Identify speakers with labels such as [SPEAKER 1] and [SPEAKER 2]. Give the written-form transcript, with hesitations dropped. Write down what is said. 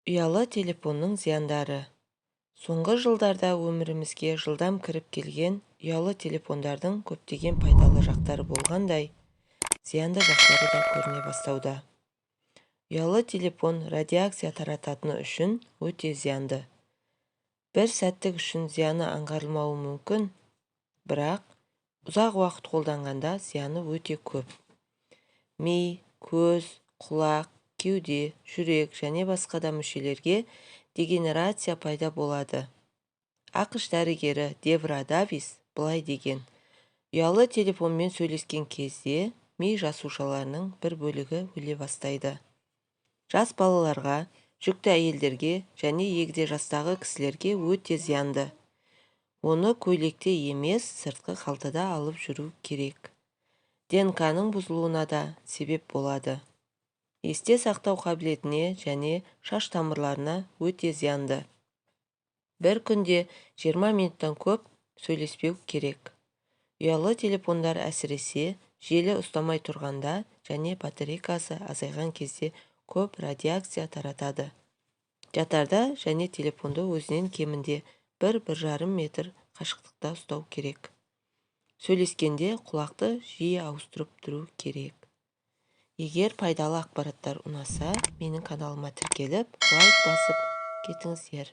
[SPEAKER 1] Ұялы телефонның зияндары. Соңғы жылдарда өмірімізге жылдам кіріп келген ұялы телефондардың көптеген пайдалы жақтары болғандай, зиянды жақтары да көріне бастауда. Ұялы телефон радиация тарататыны үшін өте зиянды. Бір сәттік үшін зияны аңғарылмауы мүмкін, бірақ ұзақ уақыт қолданғанда зияны өте көп. Ми, көз, құлақ, кеуде, жүрек және басқа да мүшелерге дегенерация пайда болады. ақш дәрігері Девра Давис былай деген: ұялы телефонмен сөйлескен кезде ми жасушаларының бір бөлігі өле бастайды. Жас балаларға, жүкті әйелдерге және егде жастағы кісілерге өте зиянды. Оны көйлекте емес, сыртқы қалтада алып жүру керек. ДНК-ның бұзылуына да себеп болады. Есте сақтау қабілетіне және шаш тамырларына өте зиянды. Бір күнде 20 минуттан көп сөйлеспеу керек. Ұялы телефондар әсіресе желі ұстамай тұрғанда және батарейкасы азайған кезде көп радиация таратады. Жатарда және телефонды өзінен кемінде 1-1,5 метр қашықтықта ұстау керек. Сөйлескенде құлақты жиі ауыстырып тұру керек. Егер пайдалы ақпараттар ұнаса, менің каналыма тіркеліп, лайк басып кетіңіздер.